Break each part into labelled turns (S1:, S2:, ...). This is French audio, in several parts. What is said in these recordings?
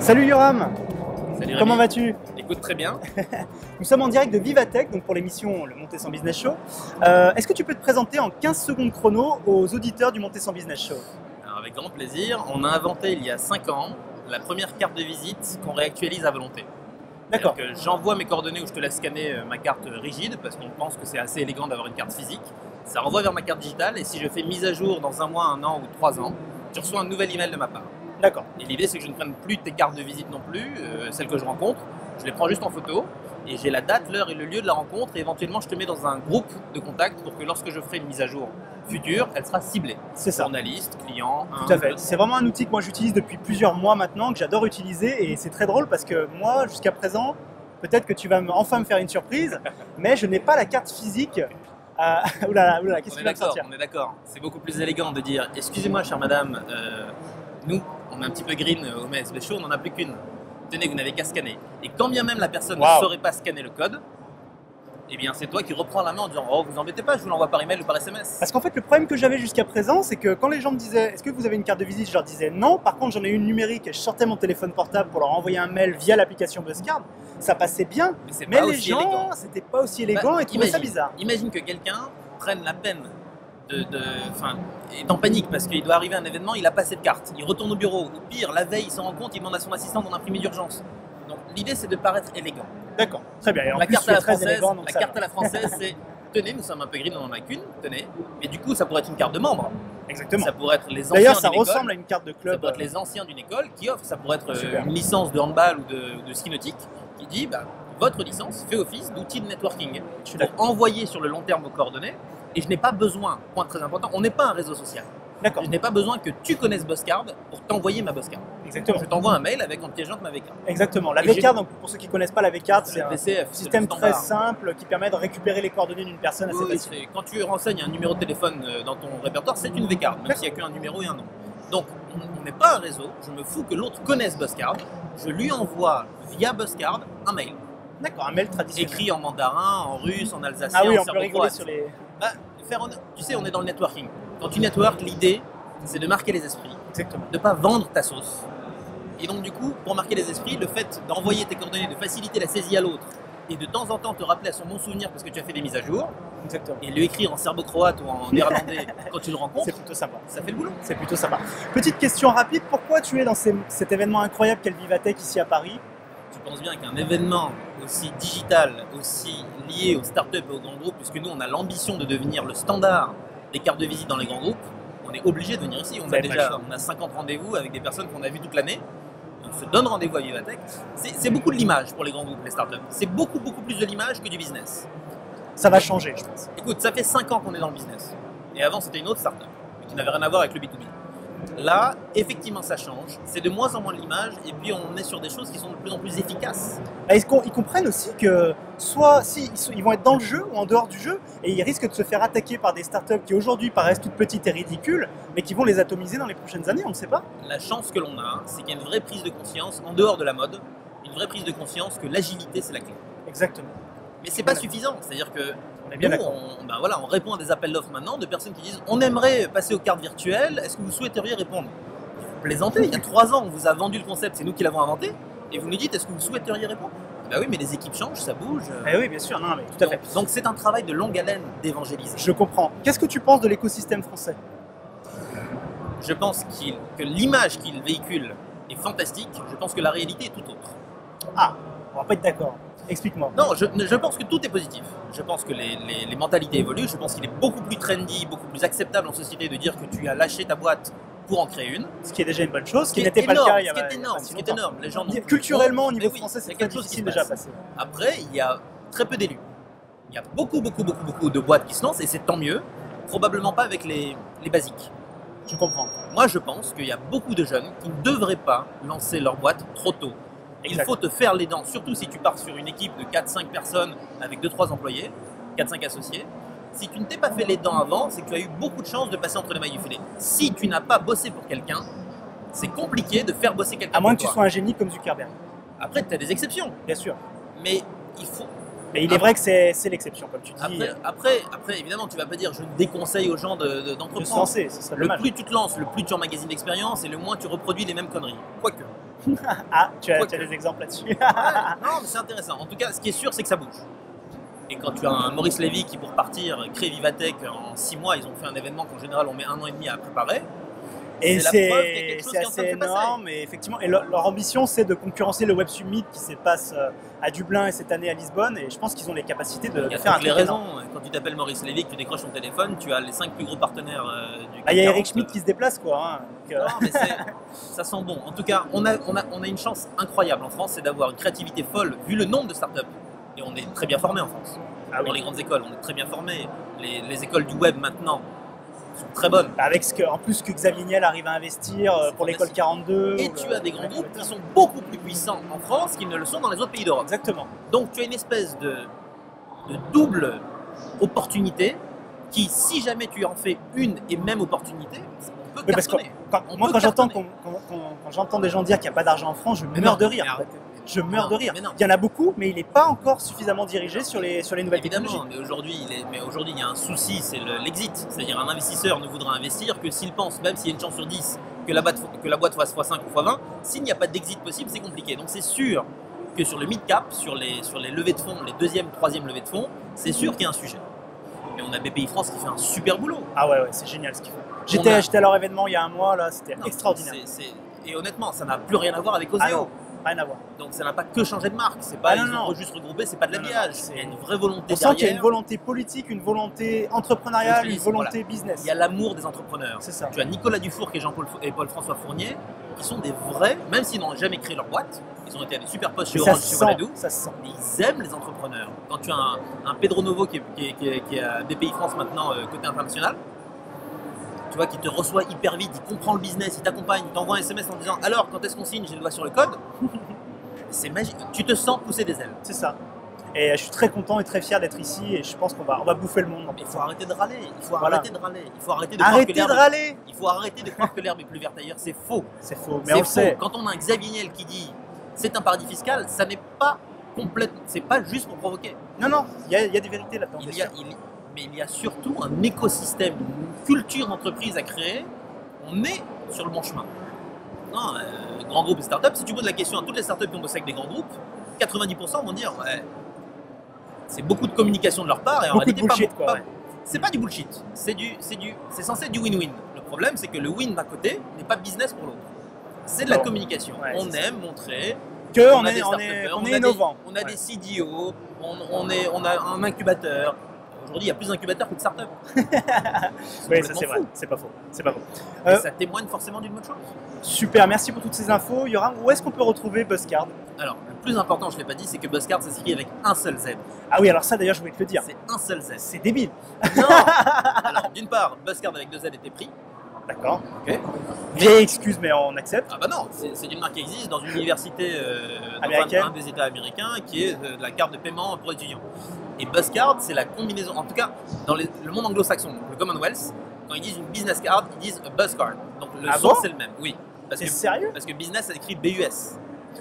S1: Salut Yoram,
S2: Salut
S1: comment
S2: Rémi.
S1: vas-tu?
S2: Écoute, très bien.
S1: Nous sommes en direct de Vivatech, donc pour l'émission Le Montez sans Business Show. Est-ce que tu peux te présenter en 15 secondes chrono aux auditeurs du Montez sans Business Show?
S2: Alors, avec grand plaisir. On a inventé il y a 5 ans la première carte de visite qu'on réactualise à volonté.
S1: D'accord.
S2: C'est-à-dire que j'envoie mes coordonnées où je te laisse scanner ma carte rigide parce qu'on pense que c'est assez élégant d'avoir une carte physique. Ça renvoie vers ma carte digitale et si je fais mise à jour dans un mois, un an ou 3 ans, tu reçois un nouvel email de ma part.
S1: D'accord.
S2: Et l'idée, c'est que je ne prenne plus tes cartes de visite non plus, celles que je rencontre. Je les prends juste en photo et j'ai la date, l'heure et le lieu de la rencontre. Et éventuellement, je te mets dans un groupe de contacts pour que lorsque je ferai une mise à jour future, elle sera ciblée.
S1: C'est ça.
S2: Journaliste, client,
S1: Tout à fait. C'est vraiment un outil que moi j'utilise depuis plusieurs mois maintenant, que j'adore utiliser et c'est très drôle parce que moi, jusqu'à présent, peut-être que tu vas enfin me faire une surprise, mais je n'ai pas la carte physique. Oulala, qu'est-ce qui va me sortir?
S2: On est d'accord. C'est beaucoup plus élégant de dire excusez-moi, chère madame, nous, on est un petit peu green au MSB Show, on n'en a plus qu'une. Tenez, vous n'avez qu'à scanner. Et quand bien même la personne ne saurait pas scanner le code, eh bien c'est toi qui reprends la main en disant oh, vous embêtez pas, je vous l'envoie par email ou par SMS.
S1: Parce qu'en fait, le problème que j'avais jusqu'à présent, c'est que quand les gens me disaient est-ce que vous avez une carte de visite, je leur disais non. Par contre, j'en ai une numérique et je sortais mon téléphone portable pour leur envoyer un mail via l'application BuzzCard. Ça passait bien, mais les gens, c'était pas aussi élégant et trouvaient ça bizarre.
S2: Imagine que quelqu'un prenne la peine est en panique parce qu'il doit arriver à un événement, il a pas cette carte. Il retourne au bureau, ou pire, la veille, il s'en rend compte, il demande à son assistant d'en imprimer d'urgence. Donc l'idée, c'est de paraître élégant.
S1: D'accord, très bien. Et en
S2: la
S1: plus,
S2: carte à la française,
S1: élégant,
S2: la carte à la française, c'est tenez, nous sommes un peu green, on en a qu'une, tenez. Mais du coup, ça pourrait être une carte de membre.
S1: Exactement.
S2: Ça pourrait être les anciens.
S1: D'ailleurs, ça
S2: d'une
S1: ressemble
S2: école.
S1: à une carte de club.
S2: Ça pourrait être les anciens d'une école qui offre, ça pourrait être
S1: Super.
S2: une licence de handball ou de ski nautique qui dit bah, votre licence fait office d'outil de networking. Je vais envoyer sur le long terme vos coordonnées et je n'ai pas besoin, point très important, on n'est pas un réseau social.
S1: D'accord.
S2: Je n'ai pas besoin que tu connaisses BuzzCard pour t'envoyer ma BuzzCard.
S1: Exactement.
S2: Je t'envoie un mail avec en pièce jointe ma V-card.
S1: Exactement. La V-card, donc pour ceux qui ne connaissent pas la V-card, c'est un
S2: VCF,
S1: système très simple qui permet de récupérer les coordonnées d'une personne assez facilement.
S2: Quand tu renseignes un numéro de téléphone dans ton répertoire, c'est une V-card, même s'il n'y a qu'un numéro et un nom. Donc, on n'est pas un réseau, je me fous que l'autre connaisse BuzzCard, je lui envoie via BuzzCard un mail.
S1: D'accord, un mail traditionnel.
S2: Écrit en mandarin, en russe, en alsacien,
S1: ah oui,
S2: en
S1: on peut rigoler sur les...
S2: tu sais, on est dans le networking. Quand tu network, l'idée, c'est de marquer les esprits.
S1: Exactement.
S2: De ne pas vendre ta sauce. Et donc, du coup, pour marquer les esprits, le fait d'envoyer tes coordonnées, de faciliter la saisie à l'autre, et de temps en temps te rappeler à son bon souvenir parce que tu as fait des mises à jour,
S1: exactement,
S2: et lui écrire en serbo-croate ou en néerlandais quand tu le rencontres,
S1: c'est plutôt sympa.
S2: Ça fait le boulot.
S1: C'est plutôt sympa. Petite question rapide, pourquoi tu es dans cet événement incroyable qu'est le Vivatech ici à Paris?
S2: Tu penses bien qu'un événement aussi digital, aussi lié aux startups et aux grands groupes, puisque nous, on a l'ambition de devenir le standard des cartes de visite dans les grands groupes, on est obligé de venir ici. On a 50 rendez-vous avec des personnes qu'on a vues toute l'année. On se donne rendez-vous à Vivatech. C'est beaucoup de l'image pour les grands groupes, les startups. C'est beaucoup plus de l'image que du business.
S1: Ça va changer, je pense.
S2: Écoute, ça fait 5 ans qu'on est dans le business. Et avant, c'était une autre startup qui n'avait rien à voir avec le B2B. Là, effectivement, ça change. C'est de moins en moins de l'image et puis on est sur des choses qui sont de plus en plus efficaces.
S1: Ils comprennent aussi que soit ils vont être dans le jeu ou en dehors du jeu et ils risquent de se faire attaquer par des startups qui aujourd'hui paraissent toutes petites et ridicules, mais qui vont les atomiser dans les prochaines années, on ne sait pas.
S2: La chance que l'on a, c'est qu'il y a une vraie prise de conscience en dehors de la mode, une vraie prise de conscience que l'agilité, c'est la clé.
S1: Exactement.
S2: Mais c'est pas suffisant, c'est-à-dire que
S1: on
S2: on répond à des appels d'offres maintenant de personnes qui disent on aimerait passer aux cartes virtuelles, est-ce que vous souhaiteriez répondre? Vous plaisantez, il y a 3 ans on vous a vendu le concept, c'est nous qui l'avons inventé, et vous nous dites est-ce que vous souhaiteriez répondre? Bah oui, mais les équipes changent, ça bouge.
S1: Eh oui, bien sûr, non, mais tout à fait.
S2: Donc c'est un travail de longue haleine d'évangéliser.
S1: Je comprends. Qu'est-ce que tu penses de l'écosystème français?
S2: Je pense que l'image qu'il véhicule est fantastique, je pense que la réalité est tout autre.
S1: Ah, on va pas être d'accord. Explique-moi.
S2: Non, je pense que tout est positif. Je pense que les mentalités évoluent. Je pense qu'il est beaucoup plus trendy, beaucoup plus acceptable en société de dire que tu as lâché ta boîte pour en créer une.
S1: Ce qui est déjà une bonne chose, ce qui n'était pas le cas il y a
S2: Ce qui est énorme. Les gens
S1: culturellement, au niveau français, c'est très difficile déjà à passer.
S2: Après, il y a très peu d'élus. Il y a beaucoup de boîtes qui se lancent et c'est tant mieux. Probablement pas avec les basiques.
S1: Je comprends.
S2: Moi, je pense qu'il y a beaucoup de jeunes qui ne devraient pas lancer leur boîte trop tôt. Il faut te faire les dents, surtout si tu pars sur une équipe de 4-5 personnes avec 2-3 employés, 4-5 associés. Si tu ne t'es pas fait les dents avant, c'est que tu as eu beaucoup de chances de passer entre les mailles du filet. Si tu n'as pas bossé pour quelqu'un, c'est compliqué de faire bosser quelqu'un.
S1: À moins que tu sois un génie comme Zuckerberg.
S2: Après, tu as des exceptions.
S1: Bien sûr.
S2: Mais il
S1: Mais il est vrai que c'est l'exception, comme tu dis.
S2: Après, évidemment, tu vas pas dire je déconseille aux gens d'entreprendre.
S1: De se lancer, ce serait
S2: le
S1: dommage.
S2: plus tu te lances, le plus tu emmagasines d'expérience et le moins tu reproduis les mêmes conneries. Quoique.
S1: Ah, tu as des exemples là-dessus.
S2: Ouais, non, mais c'est intéressant. En tout cas, ce qui est sûr, c'est que ça bouge. Et quand tu as un Maurice Lévy qui, pour partir, crée Vivatech en 6 mois, ils ont fait un événement qu'en général on met 1 an et demi à préparer.
S1: Et
S2: c'est
S1: assez énorme, et effectivement, et leur ambition c'est de concurrencer le Web Summit qui se passe à Dublin et cette année à Lisbonne, et je pense qu'ils ont les capacités de faire un truc énorme.
S2: Quand tu t'appelles Maurice Lévy, que tu décroches ton téléphone, tu as les 5 plus gros partenaires du
S1: il y a Eric Schmidt qui se déplace quoi. Hein,
S2: non, mais ça sent bon. En tout cas, on a une chance incroyable en France, c'est d'avoir une créativité folle vu le nombre de startups. Et on est très bien formés en France. Dans les grandes écoles, on est très bien formés. Les écoles du web maintenant sont très bonnes.
S1: Avec en plus que Xavier Niel arrive à investir pour l'école 42.
S2: Et tu as des grands groupes qui sont beaucoup plus puissants en France qu'ils ne le sont dans les autres pays d'Europe.
S1: Exactement.
S2: Donc tu as une espèce de double opportunité qui, si jamais tu en fais une et même opportunité, on peut cartonner.
S1: Moi, quand j'entends des gens dire qu'il n'y a pas d'argent en France, je meurs de rire. Je meurs de rire. Il y en a beaucoup, mais il n'est pas encore suffisamment dirigé sur les nouvelles technologies.
S2: Mais aujourd'hui, il y a un souci, c'est l'exit. C'est-à-dire un investisseur ne voudra investir que s'il pense, même s'il y a une chance sur 10, que la boîte fasse x5 ou x20, s'il n'y a pas d'exit possible, c'est compliqué. Donc c'est sûr que sur le mid-cap, sur les levées de fonds, les deuxième, troisième levées de fonds, c'est sûr qu'il y a un sujet. Mais on a BPI France qui fait un super boulot.
S1: Ah ouais, c'est génial ce qu'ils font. J'étais à leur événement il y a un mois, là, c'était extraordinaire.
S2: Et honnêtement, ça n'a plus rien à voir avec Oseo.
S1: Ah non, rien à voir.
S2: Donc ça n'a pas que changé de marque, c'est pas juste regroupé, c'est pas de l'habillage, il y a une vraie volonté derrière.
S1: On sent qu'il y a une volonté politique, une volonté entrepreneuriale, une volonté business.
S2: Il y a l'amour des entrepreneurs.
S1: C'est ça.
S2: Tu as Nicolas Dufour et Paul-François Fournier qui sont des vrais, même s'ils n'ont jamais créé leur boîte, ils ont été à des super postes chez Orange, chez Wanadoo,
S1: ça se sent.
S2: Mais ils aiment les entrepreneurs. Quand tu as un Pedro Novo qui est à BPI France maintenant côté international, tu vois, qui te reçoit hyper vite, il comprend le business, il t'accompagne, il t'envoie un SMS en disant alors quand est-ce qu'on signe, j'ai le doigt sur le code. C'est magique, tu te sens pousser des ailes.
S1: C'est ça. Et je suis très content et très fier d'être ici, et je pense qu'on va bouffer le monde.
S2: Mais il faut arrêter de râler, il faut arrêter de croire que l'herbe est plus verte ailleurs, c'est faux.
S1: C'est faux, mais on le sait.
S2: Quand on a un Xavier Niel qui dit c'est un paradis fiscal, ça n'est pas complètement, c'est pas juste pour provoquer.
S1: Non, il y a des vérités là-dedans.
S2: Mais il y a surtout un écosystème, une culture d'entreprise à créer. On est sur le bon chemin. Non, grands groupes et startups, si tu poses la question à toutes les startups qui ont bossé avec des grands groupes, 90% vont dire ouais, c'est beaucoup de communication de leur part et en réalité c'est pas du bullshit, c'est censé être du win-win. Le problème c'est que le win d'un côté n'est pas business pour l'autre. C'est de la communication. On aime montrer
S1: qu'on est innovant.
S2: On a des CDO, on a un incubateur. Aujourd'hui, il y a plus d'incubateurs que de startups.
S1: Oui, ça c'est vrai, c'est pas faux.
S2: Et ça témoigne forcément d'une bonne chose.
S1: Super, merci pour toutes ces infos. Yoram, où est-ce qu'on peut retrouver Buzzcard?
S2: Alors, le plus important, je ne l'ai pas dit, c'est que Buzzcard, ça s'écrit avec un seul Z.
S1: Ah oui, alors ça d'ailleurs, je voulais te le dire.
S2: C'est un seul Z.
S1: C'est débile.
S2: Non. Alors, d'une part, Buzzcard avec 2 Z était pris.
S1: D'accord.
S2: Ok.
S1: Vieille excuse, mais on accepte.
S2: Ah bah non, c'est une marque qui existe dans une université
S1: américaine,
S2: dans un des États américains, qui est de la carte de paiement pour étudiants. Et Buzzcard, c'est la combinaison, en tout cas dans le monde anglo-saxon, le Commonwealth, quand ils disent une business card, ils disent Buzzcard. Donc le son c'est le même, oui.
S1: C'est sérieux?
S2: Parce que business, ça écrit BUS.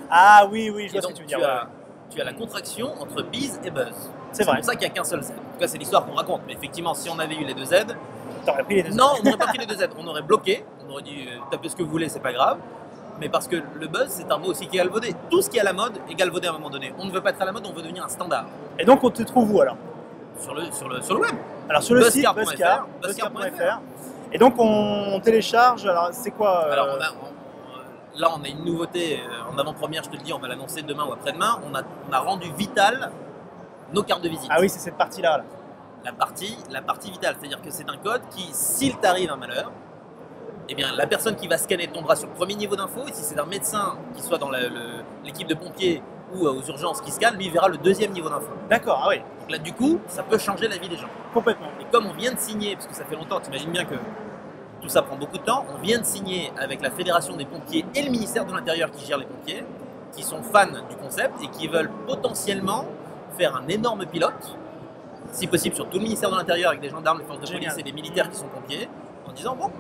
S1: Ah oui, je vois ce que tu veux dire.
S2: Tu as la contraction entre biz et buzz.
S1: C'est vrai.
S2: pour ça qu'il n'y a qu'un seul Z. En tout cas, c'est l'histoire qu'on raconte. Mais effectivement, si on avait eu les 2 Z,
S1: t'aurais pris les 2 Z.
S2: Non, on n'aurait pas pris les 2 Z. On aurait bloqué. On aurait dit tapez ce que vous voulez, c'est pas grave. Mais parce que le buzz, c'est un mot aussi qui est galvaudé. Tout ce qui est à la mode est galvaudé à un moment donné. On ne veut pas être à la mode, on veut devenir un standard.
S1: Et donc, on te trouve où alors?
S2: Sur le web.
S1: Alors sur le site buzzcard.fr. Et donc on télécharge. Alors c'est quoi
S2: Alors là on a une nouveauté en avant-première, je te le dis, on va l'annoncer demain ou après-demain. On a rendu vital nos cartes de visite.
S1: Ah oui, c'est cette partie-là. Là.
S2: La partie vitale, c'est-à-dire que c'est un code qui, s'il t'arrive un malheur, eh bien la personne qui va scanner tombera sur le premier niveau d'info, et si c'est un médecin qui soit dans l'équipe de pompiers ou aux urgences qui scanne, lui il verra le 2e niveau d'info.
S1: D'accord, ah oui.
S2: Donc là du coup, ça peut changer la vie des gens.
S1: Complètement.
S2: Et comme on vient de signer, parce que ça fait longtemps, tu imagines bien que tout ça prend beaucoup de temps, on vient de signer avec la Fédération des pompiers et le ministère de l'Intérieur qui gère les pompiers, qui sont fans du concept et qui veulent potentiellement faire un énorme pilote, si possible sur tout le ministère de l'Intérieur avec des gendarmes, des forces de police et des militaires qui sont pompiers, en disant bon,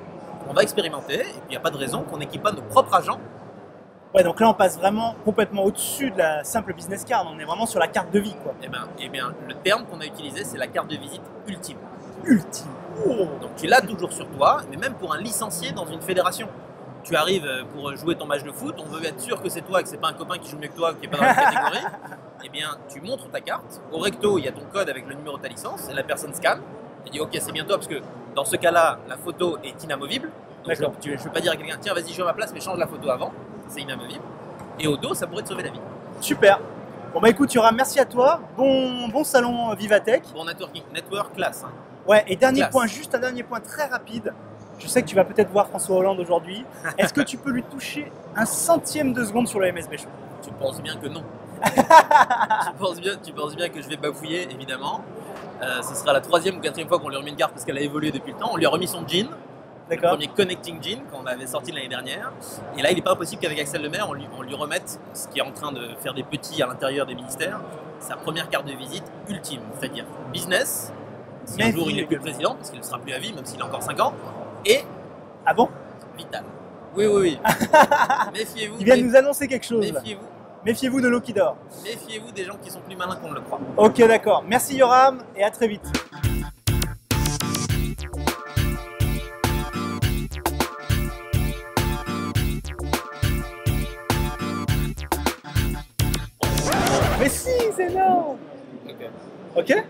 S2: on va expérimenter et puis il n'y a pas de raison qu'on n'équipe pas nos propres agents
S1: Ouais, donc là, on passe vraiment complètement au-dessus de la simple business card. On est vraiment sur la carte de vie, quoi.
S2: Eh bien, le terme qu'on a utilisé, c'est la carte de visite ultime.
S1: Ultime.
S2: Oh. Donc tu l'as toujours sur toi, mais même pour un licencié dans une fédération. Tu arrives pour jouer ton match de foot, on veut être sûr que c'est toi, que c'est pas un copain qui joue mieux que toi, qui est pas dans la catégorie. Eh bien, tu montres ta carte. Au recto, il y a ton code avec le numéro de ta licence, et la personne scanne. Elle dit ok, c'est bien toi, parce que dans ce cas-là, la photo est inamovible. Donc je ne peux pas dire à quelqu'un tiens, vas-y, je vais à ma place, mais change la photo avant. C'est inamovible. Et au dos, ça pourrait te sauver la vie.
S1: Super. Bon bah écoute Yoram, merci à toi. Bon salon Vivatech.
S2: Bon networking, network classe. Hein.
S1: Ouais, et dernier point, juste un dernier point très rapide. Je sais que tu vas peut-être voir François Hollande aujourd'hui. Est-ce que tu peux lui toucher un centième de seconde sur le MSB Show?
S2: Tu penses bien que non. tu penses bien que je vais bafouiller, évidemment. Ce sera la 3e ou 4e fois qu'on lui remet une carte parce qu'elle a évolué depuis le temps. On lui a remis son jean. Le premier Connecting Jean qu'on avait sorti l'année dernière. Et là, il n'est pas impossible qu'avec Axel Lemaire, on lui remette ce qui est en train de faire des petits à l'intérieur des ministères, sa première carte de visite ultime, c'est-à-dire business, si un jour il n'est plus président, parce qu'il ne sera plus à vie, même s'il a encore 5 ans, et
S1: ah bon
S2: vital. Oui. Méfiez-vous.
S1: Il vient de nous annoncer quelque chose.
S2: Méfiez-vous.
S1: Méfiez-vous de l'eau qui dort.
S2: Méfiez-vous des gens qui sont plus malins qu'on ne le croit.
S1: Ok, d'accord. Merci Yoram et à très vite. Mais si, c'est énorme.
S2: Ok.
S1: Ok.